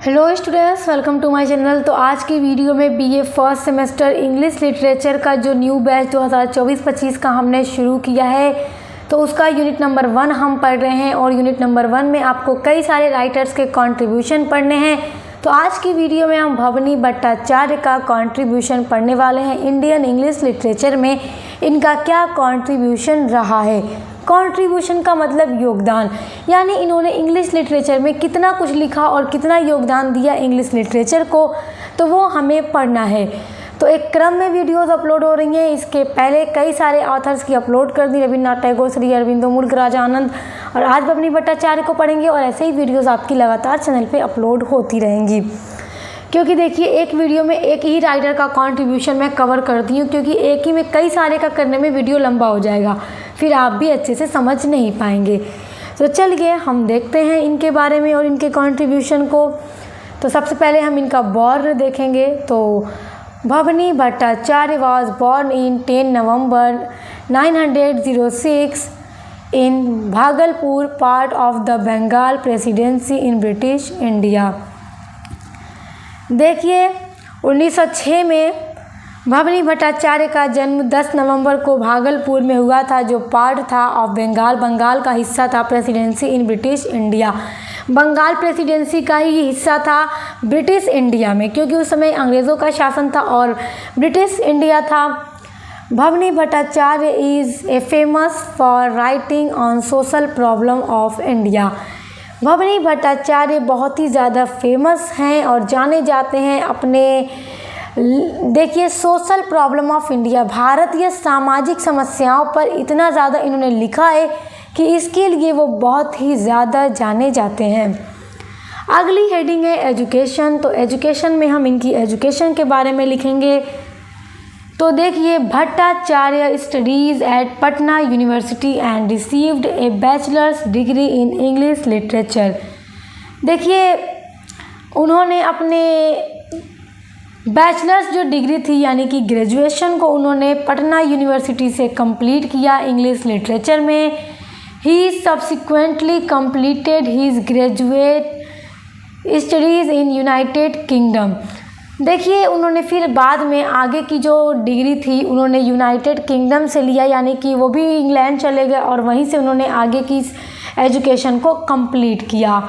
Hello students, welcome to my channel. तो आज की वीडियो में BA first semester English literature का जो न्यू बैच 2024-25 का हमने शुरू किया है, तो उसका यूनिट नंबर 1 हम पढ़ रहे हैं और यूनिट नंबर 1 में आपको कई सारे राइटर्स के कंट्रीब्यूशन पढ़ने हैं। तो आज की वीडियो में हम भवनी भट्टाचार्य का कंट्रीब्यूशन पढ़ने वाले हैं। इंडियन इंग्लिश लिटरेचर में इनका क्या कंट्रीब्यूशन रहा है। कंट्रीब्यूशन का मतलब योगदान, यानी इन्होंने इंग्लिश लिटरेचर में कितना कुछ लिखा और कितना योगदान दिया इंग्लिश लिटरेचर को, तो वो हमें पढ़ना है। तो एक क्रम में वीडियोस अपलोड हो रही हैं। इसके पहले कई सारे ऑथर्स की अपलोड कर दी, रविन्द्रनाथ टैगोर, श्री अरविंदो, मुल्क राज आनंद, और आज भवनी भट्टाचार्य को पढ़ेंगे। और ऐसे ही वीडियोस आपकी लगातार चैनल पे अपलोड होती रहेंगी, क्योंकि देखिए एक वीडियो में एक ही राइटर का कंट्रीब्यूशन मैं कवर करती हूँ, क्योंकि एक ही में कई सारे का करने में वीडियो लंबा हो जाएगा, फिर आप भी अच्छे से समझ नहीं पाएंगे। तो चलिए हम देखते हैं इनके बारे में और इनके कंट्रीब्यूशन को। तो सबसे पहले हम इनका बॉर्न देखेंगे। तो Bhabani Bhattacharya was born in 10 November 906 in Bhagalpur, part of the Bengal presidency in British India. देखिए 1906 में भवनी भट्टाचार्य का जन्म 10 नवंबर को भागलपुर में हुआ था, जो पार्ट था ऑफ बंगाल, बंगाल का हिस्सा था presidency in British India. Bengal presidency का ही हिस्सा था ब्रिटिश इंडिया में, क्योंकि उस समय अंग्रेज़ों का शासन था और ब्रिटिश इंडिया था। Bhavni Bhattacharya is a famous for writing on social problem of India. Bhavni Bhattacharya बहुत ही ज़्यादा फेमस हैं और जाने जाते हैं अपने, देखिए, सोशल प्रॉब्लम ऑफ इंडिया, भारतीय सामाजिक समस्याओं पर इतना ज़्यादा इन्होंने लिखा है कि इसके लिए वो बहुत ही ज़्यादा जाने जाते हैं। अगली हेडिंग है एजुकेशन। तो एजुकेशन में हम इनकी एजुकेशन के बारे में लिखेंगे। तो देखिए Bhattacharya studies eight Patna university and received A bachelors degree in English literature. देखिए उन्होंने अपने बैचलर्स जो डिग्री थी, यानी कि ग्रेजुएशन को उन्होंने पटना यूनिवर्सिटी से कंप्लीट किया इंग्लिश लिटरेचर में। He subsequently completed his graduate studies in United Kingdom. देखिए उन्होंने फिर बाद में आगे की जो डिग्री थी उन्होंने यूनाइटेड किंगडम से लिया, यानी कि वो भी इंग्लैंड चले गए और वहीं से उन्होंने आगे की एजुकेशन को कंप्लीट किया।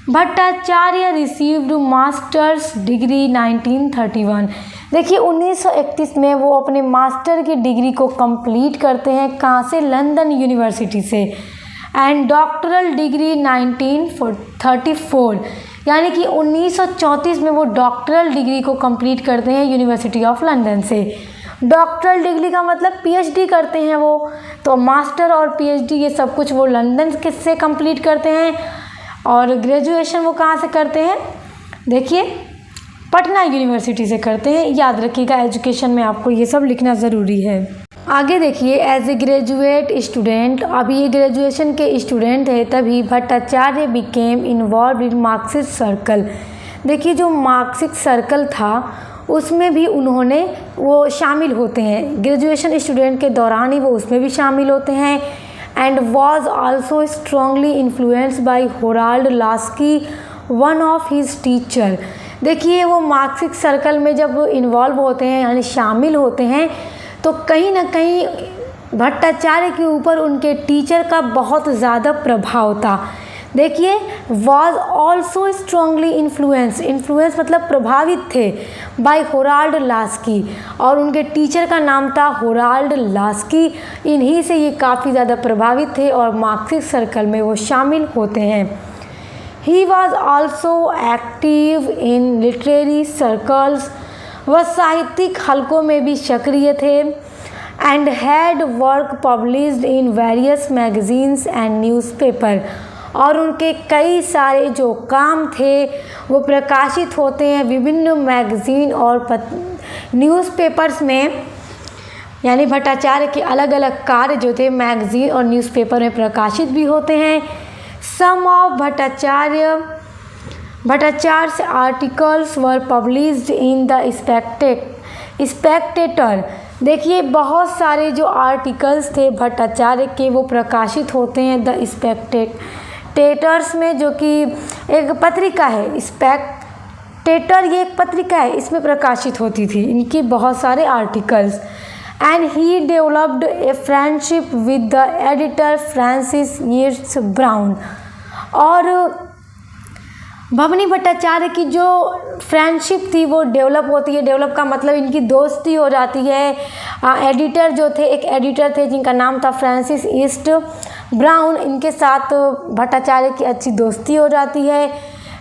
Bhattacharya received masters degree 1931। देखिए 1931 में वो अपने मास्टर की डिग्री को कंप्लीट करते हैं, कहाँ से, लंदन यूनिवर्सिटी से। एंड डॉक्टरल डिग्री 1934, यानी कि 1934 में वो डॉक्टरल डिग्री को कंप्लीट करते हैं यूनिवर्सिटी ऑफ लंदन से। डॉक्टरल डिग्री का मतलब पीएचडी करते हैं वो, तो मास्टर और पीएचडी ये सब कुछ वो लंदन से कंप्लीट करते हैं। और ग्रेजुएशन वो कहाँ से करते हैं, देखिए पटना यूनिवर्सिटी से करते हैं। याद रखिएगा एजुकेशन में आपको ये सब लिखना ज़रूरी है। आगे देखिए एज ए ग्रेजुएट स्टूडेंट, अभी ये ग्रेजुएशन के स्टूडेंट है, तभी Bhattacharya became involve in Marxist circle. देखिए जो मार्क्सिस्ट सर्कल था उसमें भी उन्होंने वो शामिल होते हैं, ग्रेजुएशन स्टूडेंट के दौरान ही वो उसमें भी शामिल होते हैं। And was also strongly influenced by Harold Laski, one of his teacher. देखिए वो मार्क्सिस्ट सर्कल में जब इन्वॉल्व होते हैं, यानी शामिल होते हैं, तो कहीं ना कहीं भट्टाचार्य के ऊपर उनके टीचर का बहुत ज़्यादा प्रभाव था। देखिए वॉज ऑल्सो स्ट्रांगली इन्फ्लुएंस मतलब प्रभावित थे, बाय होराल्ड लास्की, और उनके टीचर का नाम था होराल्ड लास्की। इन्हीं से ये काफ़ी ज़्यादा प्रभावित थे और मार्क्सिस्ट सर्कल में वो शामिल होते हैं। He was also active in literary circles, वह साहित्यिक हलकों में भी सक्रिय थे। And had work published in various magazines and newspaper, और उनके कई सारे जो काम थे वो प्रकाशित होते हैं विभिन्न मैगज़ीन और न्यूज़पेपर्स में, यानी भट्टाचार्य के अलग अलग कार्य जो थे मैगज़ीन और न्यूज़पेपर में प्रकाशित भी होते हैं। Some of Bhattacharya's articles were published in the Spectator. देखिए बहुत सारे जो आर्टिकल्स थे भट्टाचार्य के वो प्रकाशित होते हैं द स्पेक्टेटर्स में, जो कि एक पत्रिका है, टेटर ये एक पत्रिका है, इसमें प्रकाशित होती थी इनकी बहुत सारे articles. And he developed a friendship with the editor Francis Yeats brown. और भवनी भट्टाचार्य की जो फ्रेंडशिप थी वो डेवलप होती है, डेवलप का मतलब इनकी दोस्ती हो जाती है। एडिटर जो थे, एक एडिटर थे जिनका नाम था फ्रांसिस ईस्ट ब्राउन, इनके साथ भट्टाचार्य की अच्छी दोस्ती हो जाती है।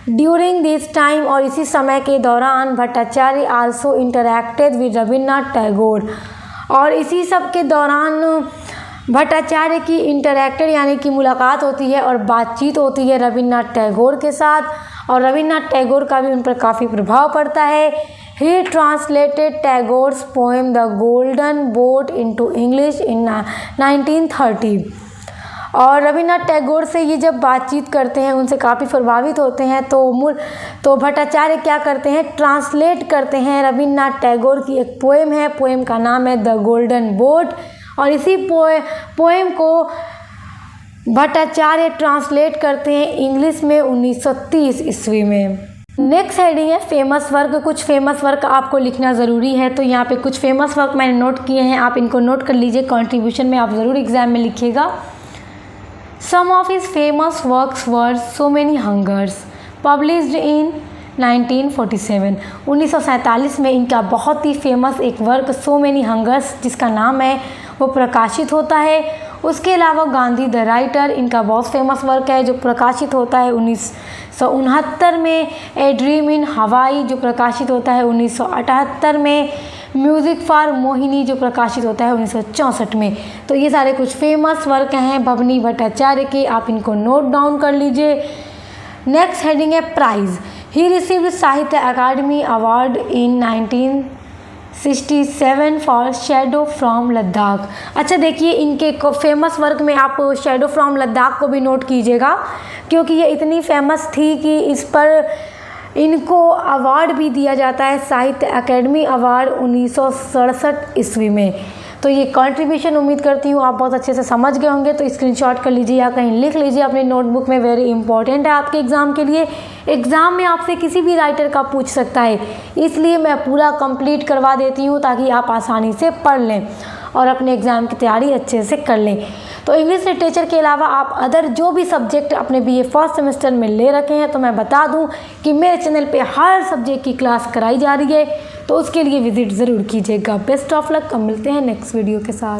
ड्यूरिंग दिस टाइम, और इसी समय के दौरान, Bhattacharya also interacted with Rabindranath Tagore. और इसी सब के दौरान भट्टाचार्य की इंटरैक्टेड यानी कि मुलाकात होती है और बातचीत होती है रविन्द्रनाथ टैगोर के साथ, और रविन्द्रनाथ टैगोर का भी उन पर काफ़ी प्रभाव पड़ता है। ही translated Tagore's poem the golden boat into English in 1930। और रविन्द्रनाथ टैगोर से ये जब बातचीत करते हैं, उनसे काफ़ी प्रभावित होते हैं, तो भट्टाचार्य क्या करते हैं, ट्रांसलेट करते हैं रविन्द्रनाथ टैगोर की एक पोएम है, पोएम का नाम है द गोल्डन बोट। और इसी पोएम को भट्टाचार्य ट्रांसलेट करते हैं इंग्लिश में 1930 ईस्वी में। नेक्स्ट हेडिंग है फेमस वर्क। कुछ फेमस वर्क आपको लिखना ज़रूरी है, तो यहाँ पे कुछ फेमस वर्क मैंने नोट किए हैं, आप इनको नोट कर लीजिए, कंट्रीब्यूशन में आप ज़रूर एग्जाम में लिखिएगा। Some of his famous works were So Many Hungers, published in 1947। 1947 में इनका बहुत ही फेमस एक वर्क So Many Hungers जिसका नाम है वो प्रकाशित होता है। उसके अलावा गांधी द राइटर, इनका बहुत फेमस वर्क है जो प्रकाशित होता है 1969 में। ए ड्रीम इन हवाई जो प्रकाशित होता है 1978 में। म्यूज़िक फॉर मोहिनी जो प्रकाशित होता है 1964 में। तो ये सारे कुछ फेमस वर्क हैं भवनी भट्टाचार्य के, आप इनको नोट डाउन कर लीजिए। नेक्स्ट हेडिंग है prize. He received Sahitya Akademi award in 1967 for shadow from Ladakh. अच्छा देखिए, इनके फेमस वर्क में आप शैडो फ्रॉम लद्दाख को भी नोट कीजिएगा, क्योंकि ये इतनी फेमस थी कि इस पर इनको अवार्ड भी दिया जाता है, साहित्य अकेडमी अवार्ड 1967 ईस्वी में। तो ये कंट्रीब्यूशन उम्मीद करती हूँ आप बहुत अच्छे से समझ गए होंगे, तो स्क्रीनशॉट कर लीजिए या कहीं लिख लीजिए अपनी नोटबुक में, वेरी इंपॉर्टेंट है आपके एग्ज़ाम के लिए। एग्ज़ाम में आपसे किसी भी राइटर का पूछ सकता है, इसलिए मैं पूरा कंप्लीट करवा देती हूँ ताकि आप आसानी से पढ़ लें और अपने एग्ज़ाम की तैयारी अच्छे से कर लें। तो इंग्लिश लिटरेचर के अलावा आप अदर जो भी सब्जेक्ट अपने बीए फर्स्ट सेमेस्टर में ले रखे हैं, तो मैं बता दूं कि मेरे चैनल पे हर सब्जेक्ट की क्लास कराई जा रही है, तो उसके लिए विजिट ज़रूर कीजिएगा। बेस्ट ऑफ लक, मिलते हैं नेक्स्ट वीडियो के साथ।